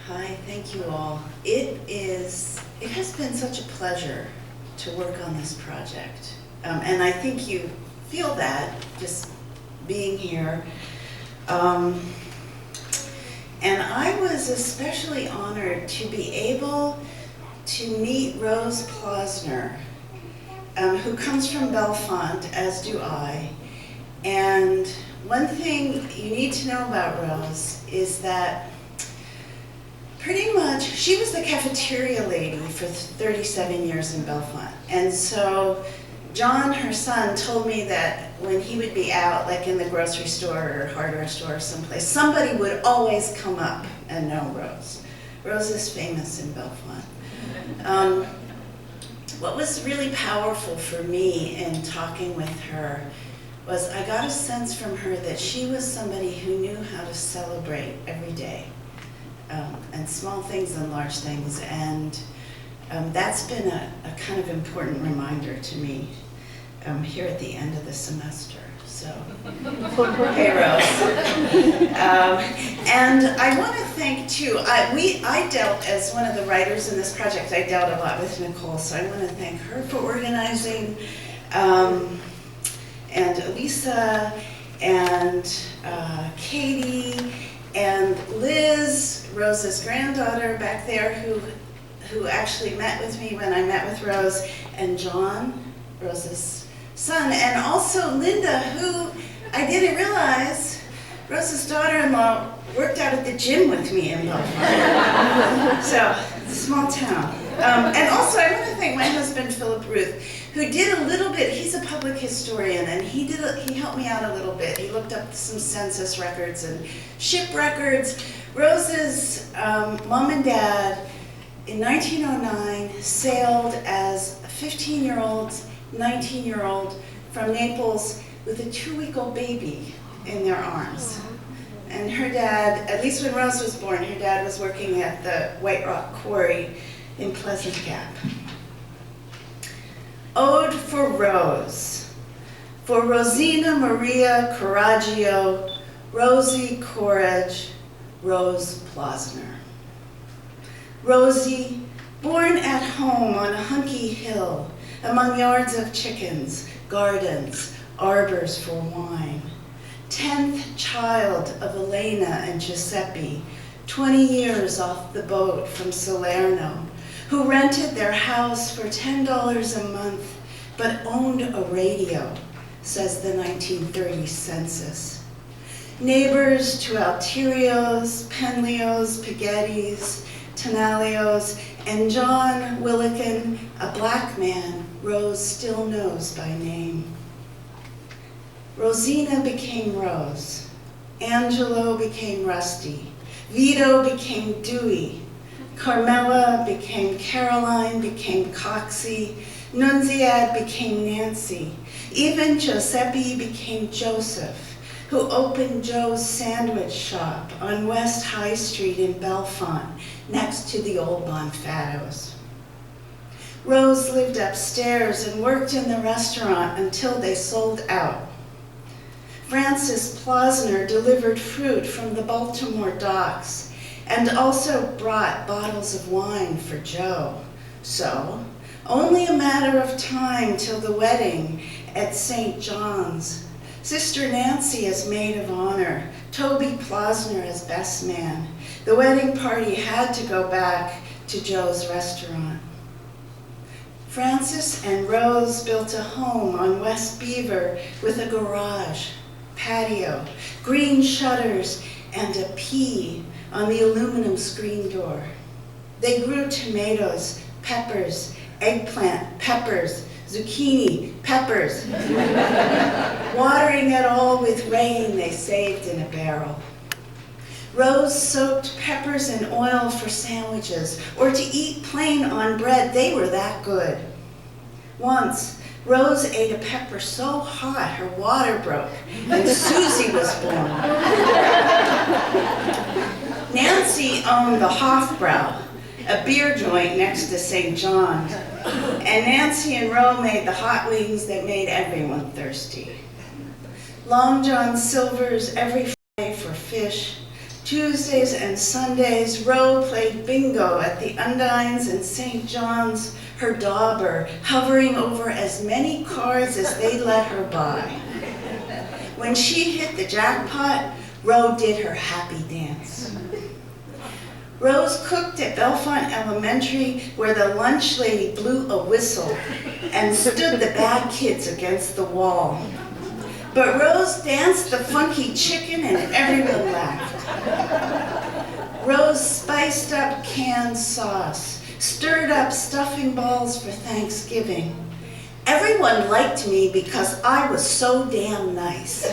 Hi, thank you all. It has been such a pleasure to work on this project. And I think you feel that just being here. And I was especially honored to be able to meet Rose Plozner, who comes from Bellefonte, as do I. And one thing you need to know about Rose is that pretty much she was the cafeteria lady for 37 years in Bellefonte. And so John, her son, told me that when he would be out, like in the grocery store or hardware store or someplace, somebody would always come up and know Rose. Rose is famous in Bellefonte. What was really powerful for me in talking with her was I got a sense from her that she was somebody who knew how to celebrate every day, and small things and large things, and that's been a kind of important reminder to me here at the end of the semester. So, hey Rose. And I want to thank too, I dealt, as one of the writers in this project, I dealt a lot with Nicole, so I want to thank her for organizing, and Elisa, and Katie, and Liz, Rose's granddaughter back there, who actually met with me when I met with Rose, and John, Rose's son, and also Linda, who I didn't realize, Rose's daughter-in-law worked out at the gym with me in Brookline. So, small town. And also I want to thank my husband, Philip Ruth, who did a little bit, he's a public historian, and he helped me out a little bit. He looked up some census records and ship records. Rose's mom and dad, in 1909, sailed as a 15-year-old, 19-year-old from Naples with a 2-week-old baby in their arms. And her dad, at least when Rose was born, her dad was working at the White Rock Quarry in Pleasant Gap. Ode for Rose. For Rosina Maria Corraggio, Rosie Courage, Rose Plozner. Rosie, born at home on a hunky hill, among yards of chickens, gardens, arbors for wine. 10th child of Elena and Giuseppe, 20 years off the boat from Salerno, who rented their house for $10 a month, but owned a radio, says the 1930 census. Neighbors to Alterios, Penlios, Pighettis, Tenalios, and John Willikin, a black man Rose still knows by name. Rosina became Rose. Angelo became Rusty. Vito became Dewey. Carmela became Caroline, became Coxie. Nunziad became Nancy. Even Giuseppe became Joseph, who opened Joe's Sandwich Shop on West High Street in Bellefonte, next to the old Bonfatos. Rose lived upstairs and worked in the restaurant until they sold out. Frances Plozner delivered fruit from the Baltimore docks and also brought bottles of wine for Joe. So, only a matter of time till the wedding at St. John's. Sister Nancy as maid of honor, Toby Plozner as best man. The wedding party had to go back to Joe's restaurant. Frances and Rose built a home on West Beaver with a garage, patio, green shutters, and a P on the aluminum screen door. They grew tomatoes, peppers, eggplant, peppers, zucchini, peppers, watering it all with rain they saved in a barrel. Rose soaked peppers in oil for sandwiches, or to eat plain on bread. They were that good. Once, Rose ate a pepper so hot her water broke, and Susie was born. Nancy owned the Hofbrau, a beer joint next to St. John's, and Nancy and Ro made the hot wings that made everyone thirsty. Long John Silver's every Friday for fish, Tuesdays and Sundays, Ro played bingo at the Undines and St. John's, her dauber, hovering over as many cards as they let her buy. When she hit the jackpot, Ro did her happy dance. Rose cooked at Bellefonte Elementary, where the lunch lady blew a whistle and stood the bad kids against the wall. But Rose danced the funky chicken and everyone laughed. Rose spiced up canned sauce, stirred up stuffing balls for Thanksgiving. Everyone liked me because I was so damn nice.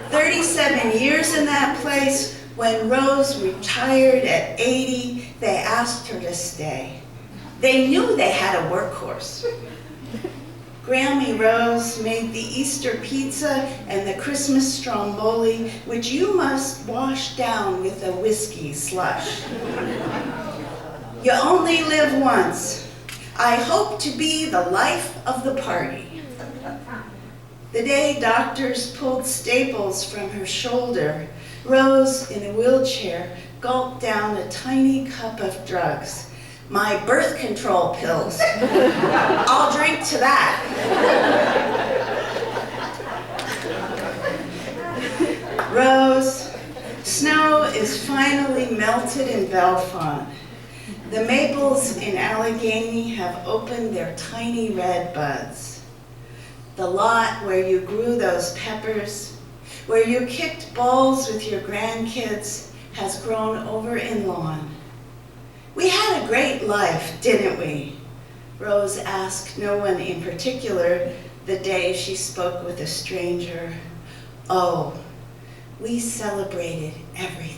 37 years in that place. When Rose retired at 80, they asked her to stay. They knew they had a workhorse. Grammy Rose made the Easter pizza and the Christmas stromboli, which you must wash down with a whiskey slush. You only live once. I hope to be the life of the party. The day doctors pulled staples from her shoulder, Rose, in a wheelchair, gulped down a tiny cup of drugs. My birth control pills. I'll drink to that. Rose, snow is finally melted in Bellefonte. The maples in Allegheny have opened their tiny red buds. The lot where you grew those peppers, where you kicked balls with your grandkids, has grown over in lawn. We had a great life, didn't we? Rose asked no one in particular the day she spoke with a stranger. Oh, we celebrated everything.